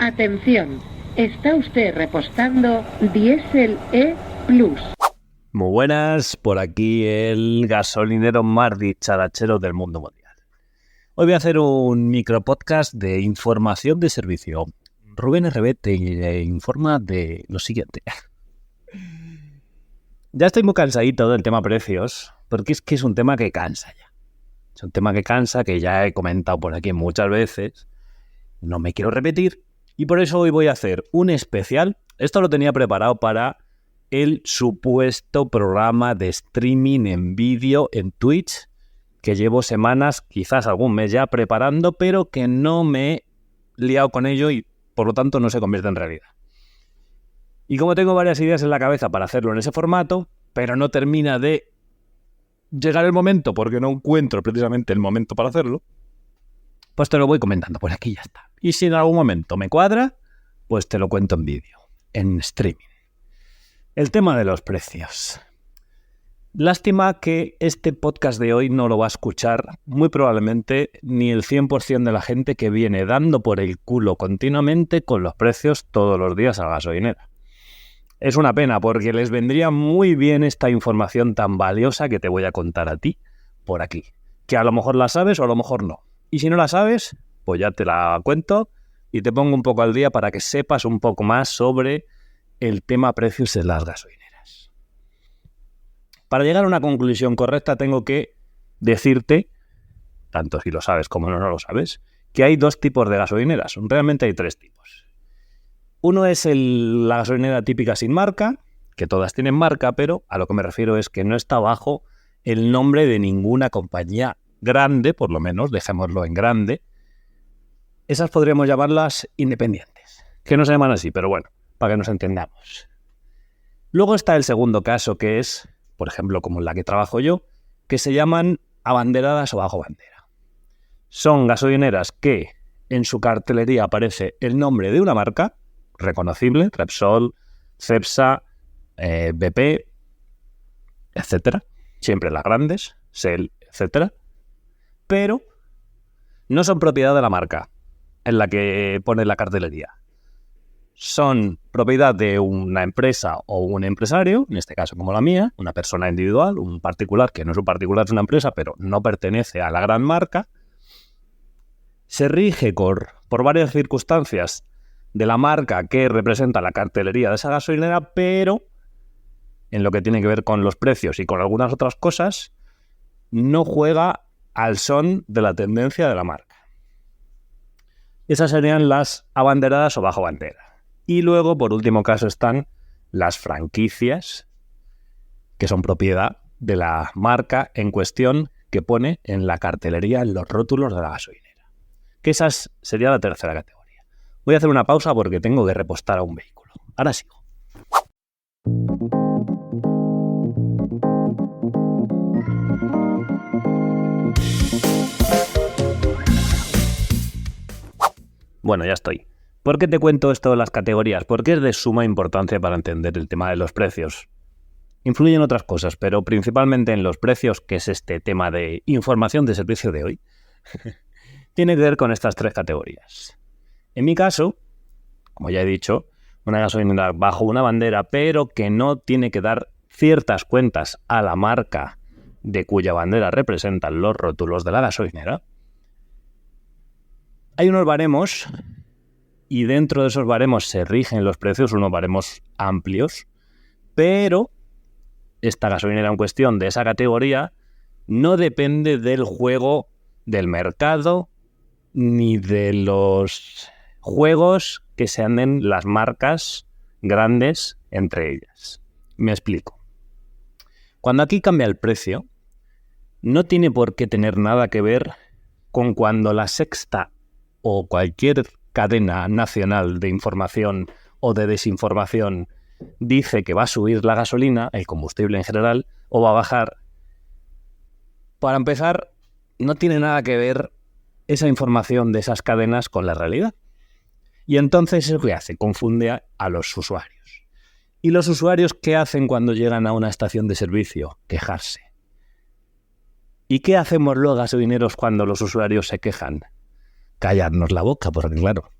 Atención, está usted repostando Diesel E Plus. Muy buenas, por aquí el gasolinero más dicharachero del mundo mundial. Hoy voy a hacer un micropodcast de información de servicio. Rubén RB te informa de lo siguiente. Ya estoy muy cansadito del tema precios, porque es que es un tema que cansa ya. Es un tema que cansa, que ya he comentado por aquí muchas veces. No me quiero repetir y por eso hoy voy a hacer un especial. Esto lo tenía preparado para el supuesto programa de streaming en vídeo en Twitch que llevo semanas, quizás algún mes ya preparando, pero que no me he liado con ello y por lo tanto no se convierte en realidad. Y como tengo varias ideas en la cabeza para hacerlo en ese formato, pero no termina de llegar el momento porque no encuentro precisamente el momento para hacerlo, pues te lo voy comentando por aquí y ya está. Y si en algún momento me cuadra, pues te lo cuento en vídeo, en streaming. El tema de los precios. Lástima que este podcast de hoy no lo va a escuchar muy probablemente ni el 100% de la gente que viene dando por el culo continuamente con los precios todos los días a la gasolinera. Es una pena porque les vendría muy bien esta información tan valiosa que te voy a contar a ti por aquí. Que a lo mejor la sabes o a lo mejor no. Y si no la sabes, pues ya te la cuento y te pongo un poco al día para que sepas un poco más sobre el tema precios en las gasolineras. Para llegar a una conclusión correcta tengo que decirte, tanto si lo sabes como no lo sabes, que hay dos tipos de gasolineras. Realmente hay tres tipos. Uno es la gasolinera típica sin marca, que todas tienen marca, pero a lo que me refiero es que no está bajo el nombre de ninguna compañía grande, por lo menos, dejémoslo en grande. Esas podríamos llamarlas independientes, que no se llaman así, pero bueno, para que nos entendamos. Luego está el segundo caso, que es, por ejemplo, como en la que trabajo yo, que se llaman abanderadas o bajo bandera. Son gasolineras que en su cartelería aparece el nombre de una marca reconocible, Repsol, Cepsa, BP, etcétera, siempre las grandes, Shell, etcétera, pero no son propiedad de la marca en la que pone la cartelería. Son propiedad de una empresa o un empresario, en este caso como la mía, una persona individual, un particular, que no es un particular, es una empresa, pero no pertenece a la gran marca. Se rige por varias circunstancias de la marca que representa la cartelería de esa gasolinera, pero en lo que tiene que ver con los precios y con algunas otras cosas, no juega al son de la tendencia de la marca. Esas serían las abanderadas o bajo bandera. Y luego, por último caso, están las franquicias, que son propiedad de la marca en cuestión que pone en la cartelería, en los rótulos de la gasolinera. Que esa sería la tercera categoría. Voy a hacer una pausa porque tengo que repostar a un vehículo. Ahora sigo. Bueno, ya estoy. ¿Por qué te cuento esto de las categorías? Porque es de suma importancia para entender el tema de los precios. Influyen otras cosas, pero principalmente en los precios, que es este tema de información de servicio de hoy, tiene que ver con estas tres categorías. En mi caso, como ya he dicho, una gasolinera bajo una bandera, pero que no tiene que dar ciertas cuentas a la marca de cuya bandera representan los rótulos de la gasolinera. Hay unos baremos y dentro de esos baremos se rigen los precios, unos baremos amplios, pero esta gasolinera en cuestión de esa categoría no depende del juego del mercado ni de los juegos que se anden las marcas grandes entre ellas. Me explico. Cuando aquí cambia el precio, no tiene por qué tener nada que ver con cuando La Sexta o cualquier cadena nacional de información o de desinformación dice que va a subir la gasolina, el combustible en general, o va a bajar. Para empezar, no tiene nada que ver esa información de esas cadenas con la realidad. Y entonces eso que hace, confunde a los usuarios. ¿Y los usuarios qué hacen cuando llegan a una estación de servicio? Quejarse. ¿Y qué hacemos los gasolineros cuando los usuarios se quejan? Callarnos la boca, porque claro,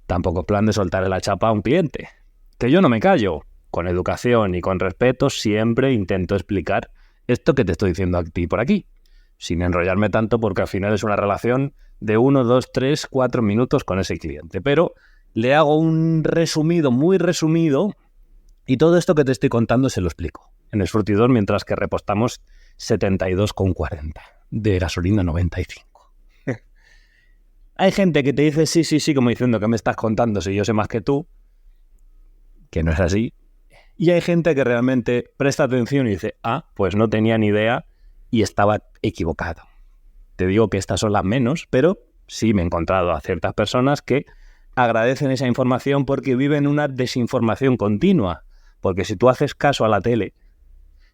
Tampoco es plan de soltarle la chapa a un cliente. Que yo no me callo. Con educación y con respeto siempre intento explicar esto que te estoy diciendo a ti por aquí, sin enrollarme tanto, porque al final es una relación de 1, 2, 3, 4 minutos con ese cliente. Pero le hago un resumido, muy resumido, y todo esto que te estoy contando se lo explico en el surtidor mientras que repostamos 72,40 de gasolina 95. Hay gente que te dice sí, como diciendo que me estás contando si yo sé más que tú, que no es así. Y hay gente que realmente presta atención y dice, pues no tenía ni idea y estaba equivocado. Te digo que estas son las menos, pero sí me he encontrado a ciertas personas que agradecen esa información porque viven una desinformación continua. Porque si tú haces caso a la tele,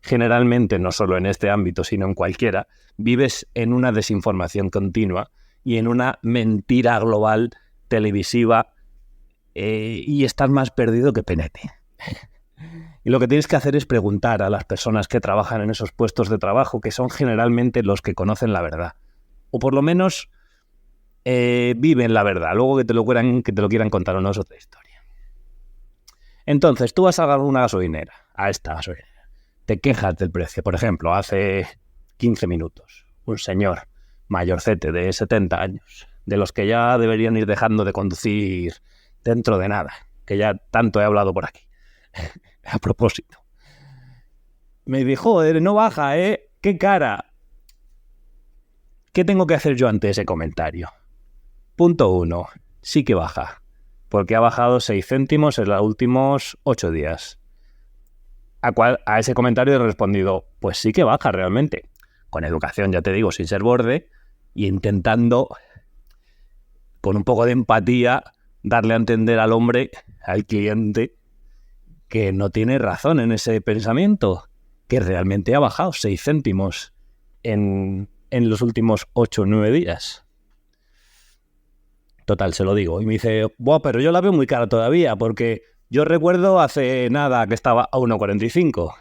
generalmente, no solo en este ámbito, sino en cualquiera, vives en una desinformación continua y en una mentira global televisiva y estás más perdido que penete. Y lo que tienes que hacer es preguntar a las personas que trabajan en esos puestos de trabajo, que son generalmente los que conocen la verdad. O por lo menos viven la verdad. Luego que te lo quieran contar o no es otra historia. Entonces, tú vas a una gasolinera, a esta gasolinera. Te quejas del precio. Por ejemplo, hace 15 minutos, un señor mayorcete de 70 años, de los que ya deberían ir dejando de conducir dentro de nada, que ya tanto he hablado por aquí. A propósito. Me dijo, joder, no baja, ¿eh? ¡Qué cara! ¿Qué tengo que hacer yo ante ese comentario? Punto 1. Sí que baja. Porque ha bajado 6 céntimos en los últimos 8 días. A ese comentario he respondido, pues sí que baja realmente. Con educación, ya te digo, sin ser borde, y intentando, con un poco de empatía, darle a entender al hombre, al cliente, que no tiene razón en ese pensamiento, que realmente ha bajado 6 céntimos en los últimos 8 o 9 días. Total, se lo digo. Y me dice, pero yo la veo muy cara todavía, porque yo recuerdo hace nada que estaba a 1,45.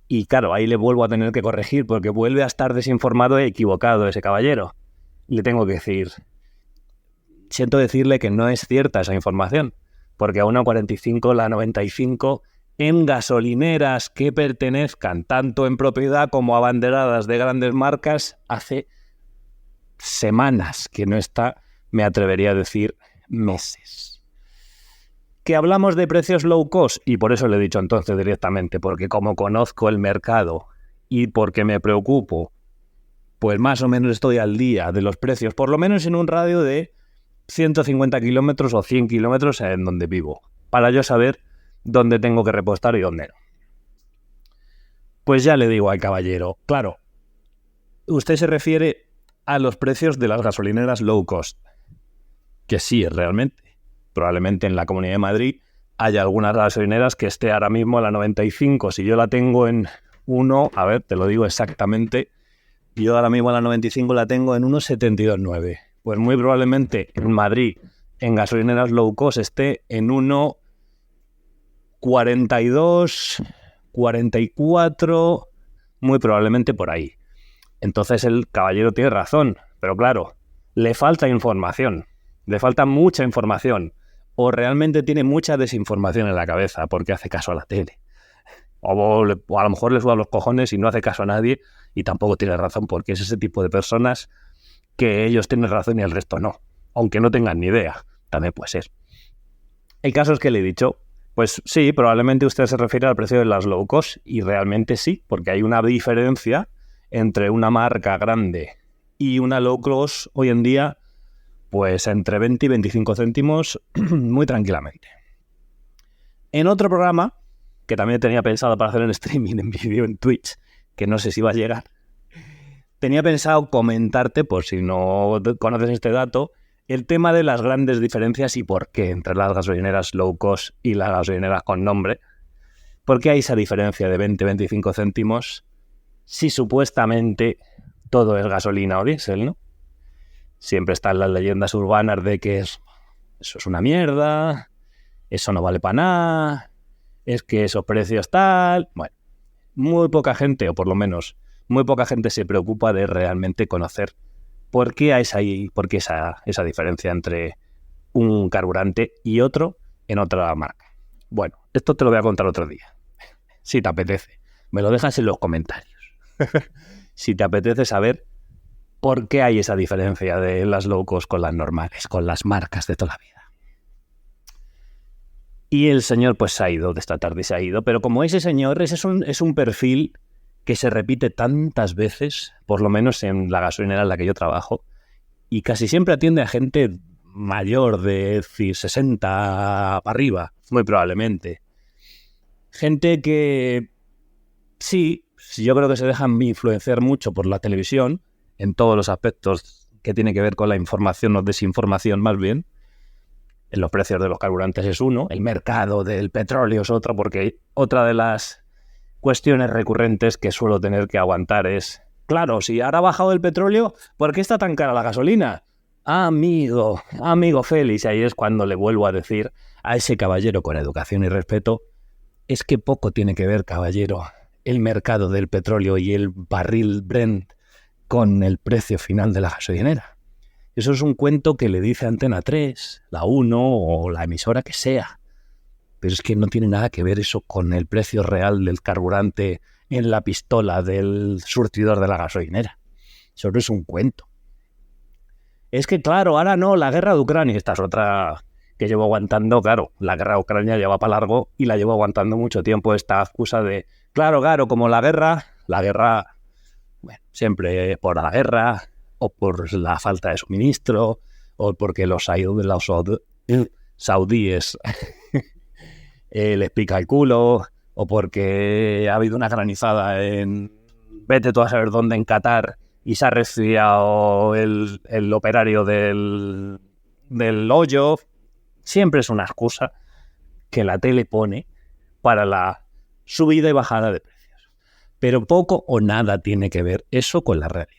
Y claro, ahí le vuelvo a tener que corregir, porque vuelve a estar desinformado e equivocado ese caballero. Y le tengo que decir, siento decirle que no es cierta esa información, porque a 1,45 la 95 en gasolineras que pertenezcan tanto en propiedad como abanderadas de grandes marcas hace semanas que no está, me atrevería a decir meses. Que hablamos de precios low cost, y por eso le he dicho entonces directamente, porque como conozco el mercado y porque me preocupo, pues más o menos estoy al día de los precios, por lo menos en un radio de 150 kilómetros o 100 kilómetros en donde vivo, para yo saber dónde tengo que repostar y dónde no. Pues ya le digo al caballero, claro, usted se refiere a los precios de las gasolineras low cost, que sí, realmente. Probablemente en la Comunidad de Madrid haya algunas gasolineras que esté ahora mismo a la 95. Si yo la tengo en 1, a ver, te lo digo exactamente, yo ahora mismo a la 95 la tengo en 1,72,9. Pues muy probablemente en Madrid, en gasolineras low cost, esté en 1,42, 44, muy probablemente por ahí. Entonces el caballero tiene razón, pero claro, le falta información, le falta mucha información, o realmente tiene mucha desinformación en la cabeza porque hace caso a la tele. O a lo mejor le suba los cojones y no hace caso a nadie y tampoco tiene razón porque es ese tipo de personas que ellos tienen razón y el resto no, aunque no tengan ni idea, también puede ser. El caso es que le he dicho, pues sí, probablemente usted se refiere al precio de las low cost y realmente sí, porque hay una diferencia entre una marca grande y una low cost hoy en día, pues entre 20 y 25 céntimos muy tranquilamente. En otro programa, que también tenía pensado para hacer en streaming, en vídeo, en Twitch, que no sé si va a llegar, tenía pensado comentarte, por si no conoces este dato, el tema de las grandes diferencias y por qué entre las gasolineras low cost y las gasolineras con nombre. ¿Por qué hay esa diferencia de 20-25 céntimos si supuestamente todo es gasolina o diésel, ¿no? Siempre están las leyendas urbanas de que eso es una mierda, eso no vale para nada, es que esos precios tal... Bueno, muy poca gente, o por lo menos muy poca gente se preocupa de realmente conocer por qué hay esa diferencia entre un carburante y otro en otra marca. Bueno, esto te lo voy a contar otro día, si te apetece. Me lo dejas en los comentarios. Si te apetece saber por qué hay esa diferencia de las low cost con las normales, con las marcas de toda la vida. Y el señor pues se ha ido, de esta tarde se ha ido, pero como ese señor es un perfil que se repite tantas veces, por lo menos en la gasolinera en la que yo trabajo, y casi siempre atiende a gente mayor de 60 para arriba, muy probablemente. Gente que sí, yo creo que se dejan influenciar mucho por la televisión, en todos los aspectos que tiene que ver con la información o desinformación más bien. En los precios de los carburantes es uno, el mercado del petróleo es otro, porque otra de las cuestiones recurrentes que suelo tener que aguantar es, claro, si ahora ha bajado el petróleo, ¿por qué está tan cara la gasolina? Amigo Félix, ahí es cuando le vuelvo a decir a ese caballero con educación y respeto, es que poco tiene que ver, caballero, el mercado del petróleo y el barril Brent con el precio final de la gasolinera. Eso es un cuento que le dice Antena 3, la 1 o la emisora que sea. Pero es que no tiene nada que ver eso con el precio real del carburante en la pistola del surtidor de la gasolinera. Eso no es un cuento. Es que claro, ahora no, la guerra de Ucrania, esta es otra que llevo aguantando, claro, la guerra de Ucrania lleva para largo y la llevo aguantando mucho tiempo, esta excusa de, claro, como la guerra, bueno, siempre por la guerra, o por la falta de suministro, o porque los saudíes les pica el culo, o porque ha habido una granizada en vete tú a saber dónde en Qatar y se ha resfriado el operario del hoyo. Siempre es una excusa que la tele pone para la subida y bajada de precios. Pero poco o nada tiene que ver eso con la realidad.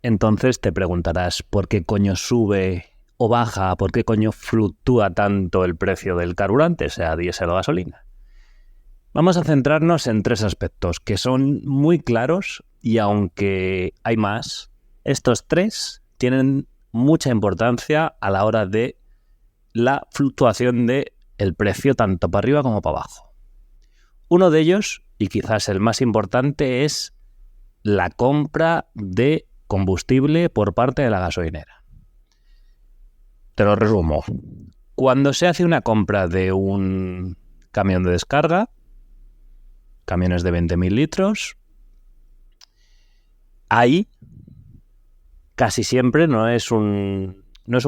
Entonces te preguntarás por qué coño sube o baja, por qué coño fluctúa tanto el precio del carburante, sea diésel o gasolina. Vamos a centrarnos en tres aspectos que son muy claros y aunque hay más, estos tres tienen mucha importancia a la hora de la fluctuación del precio tanto para arriba como para abajo. Uno de ellos, y quizás el más importante, es la compra de combustible por parte de la gasolinera. Te lo resumo. Cuando se hace una compra de un camión de descarga, camiones de 20.000 litros, ahí casi siempre no es un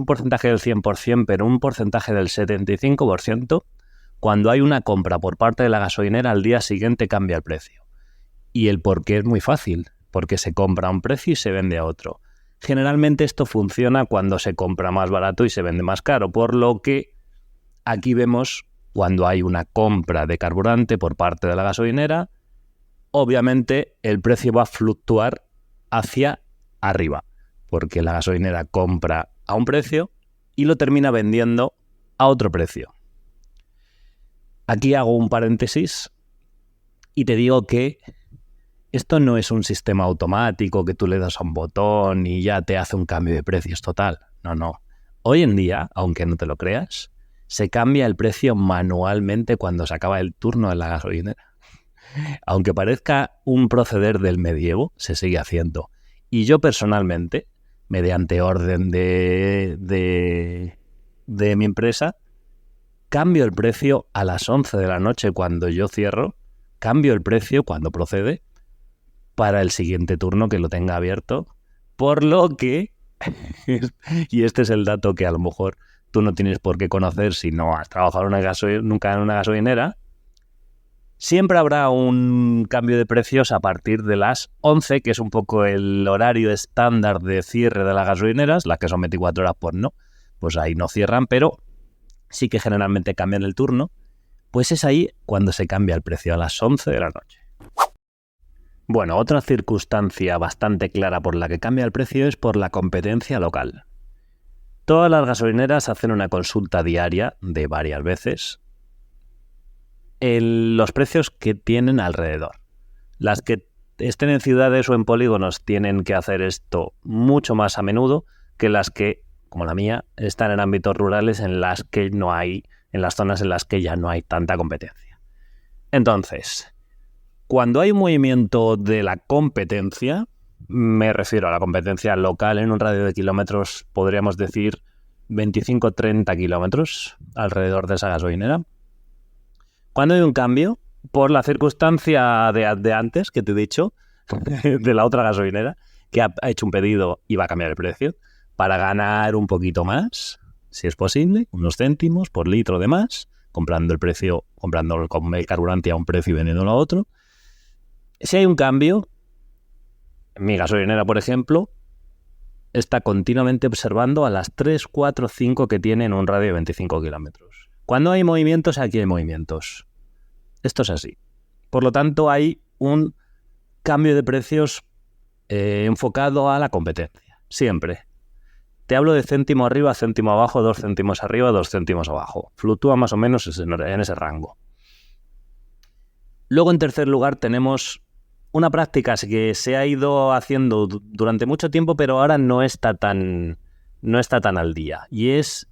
porcentaje del 100%, pero un porcentaje del 75%, cuando hay una compra por parte de la gasolinera, al día siguiente cambia el precio. Y el porqué es muy fácil, porque se compra a un precio y se vende a otro. Generalmente esto funciona cuando se compra más barato y se vende más caro, por lo que aquí vemos cuando hay una compra de carburante por parte de la gasolinera, obviamente el precio va a fluctuar hacia arriba, porque la gasolinera compra a un precio y lo termina vendiendo a otro precio. Aquí hago un paréntesis y te digo que esto no es un sistema automático que tú le das a un botón y ya te hace un cambio de precios total. No. Hoy en día, aunque no te lo creas, se cambia el precio manualmente cuando se acaba el turno de la gasolinera. Aunque parezca un proceder del medievo, se sigue haciendo. Y yo personalmente, mediante orden de mi empresa, cambio el precio a las 11 de la noche cuando yo cierro, cambio el precio cuando procede para el siguiente turno que lo tenga abierto, por lo que, y este es el dato que a lo mejor tú no tienes por qué conocer si no has trabajado nunca en una gasolinera, siempre habrá un cambio de precios a partir de las 11, que es un poco el horario estándar de cierre de las gasolineras, las que son 24 horas pues ahí no cierran, pero sí que generalmente cambian el turno, pues es ahí cuando se cambia el precio, a las 11 de la noche. Bueno, otra circunstancia bastante clara por la que cambia el precio es por la competencia local. Todas las gasolineras hacen una consulta diaria de varias veces en los precios que tienen alrededor. Las que estén en ciudades o en polígonos tienen que hacer esto mucho más a menudo que las que como la mía, están en ámbitos rurales en las zonas en las que ya no hay tanta competencia. Entonces, cuando hay un movimiento de la competencia, me refiero a la competencia local en un radio de kilómetros, podríamos decir 25-30 kilómetros alrededor de esa gasolinera. Cuando hay un cambio, por la circunstancia de antes que te he dicho, de la otra gasolinera, que ha hecho un pedido y va a cambiar el precio, para ganar un poquito más, si es posible, unos céntimos por litro de más, comprando el carburante a un precio y vendiéndolo a otro. Si hay un cambio, mi gasolinera, por ejemplo, está continuamente observando a las 3, 4, 5 que tiene en un radio de 25 kilómetros. Cuando hay movimientos, aquí hay movimientos. Esto es así. Por lo tanto, hay un cambio de precios enfocado a la competencia. Siempre. Te hablo de céntimo arriba, céntimo abajo, 2 céntimos arriba, 2 céntimos abajo. Fluctúa más o menos en ese rango. Luego, en tercer lugar, tenemos una práctica que se ha ido haciendo durante mucho tiempo, pero ahora no está tan al día. Y es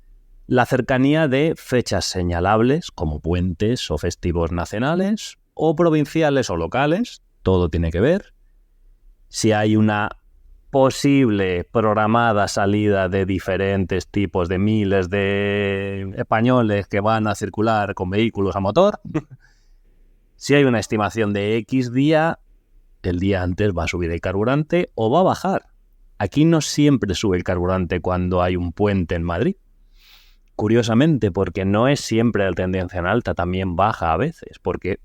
la cercanía de fechas señalables, como puentes o festivos nacionales, o provinciales o locales. Todo tiene que ver. Si hay una posible programada salida de diferentes tipos de miles de españoles que van a circular con vehículos a motor, si hay una estimación de X día, el día antes va a subir el carburante o va a bajar. Aquí no siempre sube el carburante cuando hay un puente en Madrid. Curiosamente, porque no es siempre la tendencia en alta, también baja a veces, porque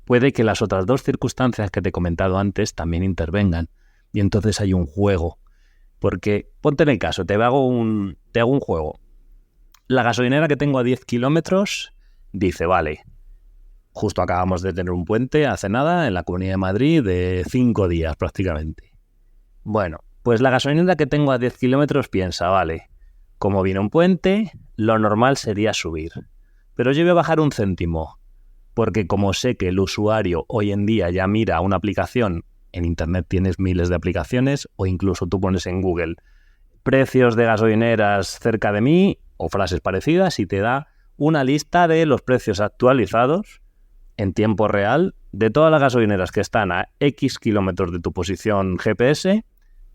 puede que las otras dos circunstancias que te he comentado antes también intervengan. Y entonces hay un juego. Porque, ponte en el caso, te hago un juego. La gasolinera que tengo a 10 kilómetros dice, vale, justo acabamos de tener un puente hace nada en la Comunidad de Madrid de 5 días prácticamente. Bueno, pues la gasolinera que tengo a 10 kilómetros piensa, vale, como viene un puente, lo normal sería subir. Pero yo voy a bajar un céntimo. Porque como sé que el usuario hoy en día ya mira una aplicación, en Internet tienes miles de aplicaciones, o incluso tú pones en Google precios de gasolineras cerca de mí, o frases parecidas, y te da una lista de los precios actualizados en tiempo real de todas las gasolineras que están a X kilómetros de tu posición GPS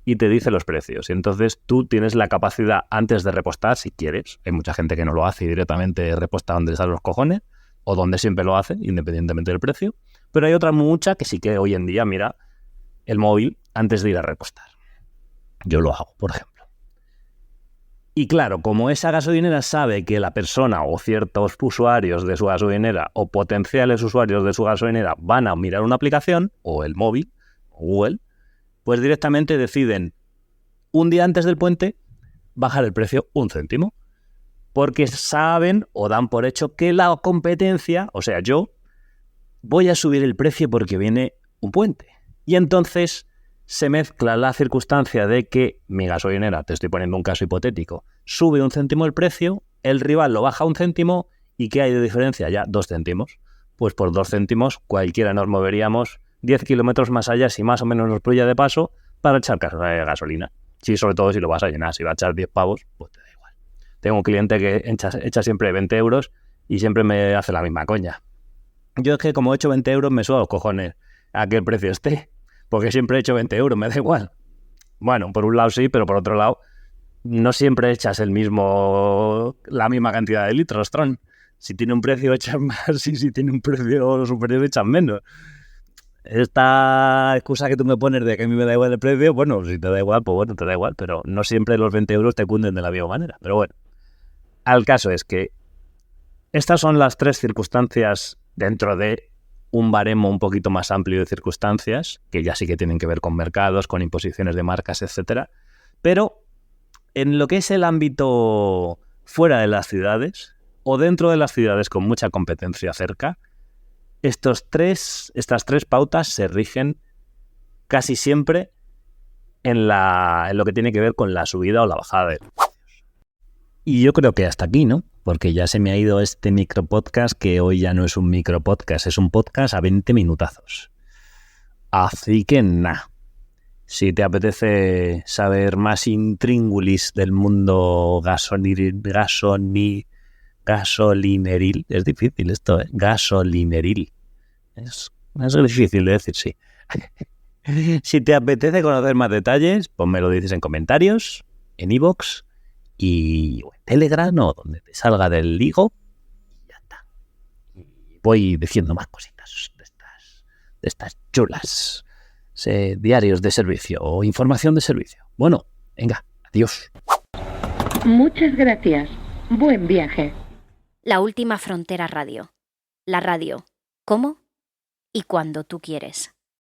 y te dice los precios. Y entonces tú tienes la capacidad, antes de repostar, si quieres, hay mucha gente que no lo hace y directamente reposta donde están los cojones, o donde siempre lo hace, independientemente del precio, pero hay otra mucha que sí que hoy en día mira el móvil antes de ir a repostar. Yo lo hago, por ejemplo. Y claro, como esa gasolinera sabe que la persona o ciertos usuarios de su gasolinera o potenciales usuarios de su gasolinera van a mirar una aplicación, o el móvil, o Google, pues directamente deciden, un día antes del puente, bajar el precio un céntimo. Porque saben o dan por hecho que la competencia, o sea, yo, voy a subir el precio porque viene un puente. Y entonces se mezcla la circunstancia de que mi gasolinera, te estoy poniendo un caso hipotético, sube un céntimo el precio, el rival lo baja un céntimo, ¿y qué hay de diferencia? Ya 2 céntimos. Pues por 2 céntimos cualquiera nos moveríamos 10 kilómetros más allá, si más o menos nos pilla de paso, para echar gasolina. Sí, sobre todo si lo vas a llenar. Si vas a echar 10 pavos, pues te da igual. Tengo un cliente que echa siempre 20 euros y siempre me hace la misma coña. Yo es que como he hecho 20 euros me suda los cojones a que el precio esté, porque siempre he hecho 20 euros, me da igual. Bueno, por un lado sí, pero por otro lado no siempre echas la misma cantidad de litros, Tron. Si tiene un precio echas más y si tiene un precio superior echas menos. Esta excusa que tú me pones de que a mí me da igual el precio, bueno, si te da igual, pues bueno, te da igual, pero no siempre los 20 euros te cunden de la misma manera. Pero bueno, al caso es que estas son las 3 circunstancias dentro de un baremo un poquito más amplio de circunstancias, que ya sí que tienen que ver con mercados, con imposiciones de marcas, etcétera. Pero en lo que es el ámbito fuera de las ciudades o dentro de las ciudades con mucha competencia cerca, estas 3 pautas se rigen casi siempre en lo que tiene que ver con la subida o la bajada de precios. Y yo creo que hasta aquí, ¿no? Porque ya se me ha ido este micropodcast, que hoy ya no es un micropodcast, es un podcast a 20 minutazos. Así que nada. Si te apetece saber más intríngulis del mundo gasolineril, es difícil esto, gasolineril. Es difícil de decir, sí. Si te apetece conocer más detalles, pues me lo dices en comentarios, en iVoox y en Telegram o donde te salga del higo. Y ya está. Y voy diciendo más cositas de estas chulas. Diarios de servicio o información de servicio. Bueno, venga, adiós. Muchas gracias. Buen viaje. La Última Frontera Radio. La radio. ¿Cómo? Y cuando tú quieres.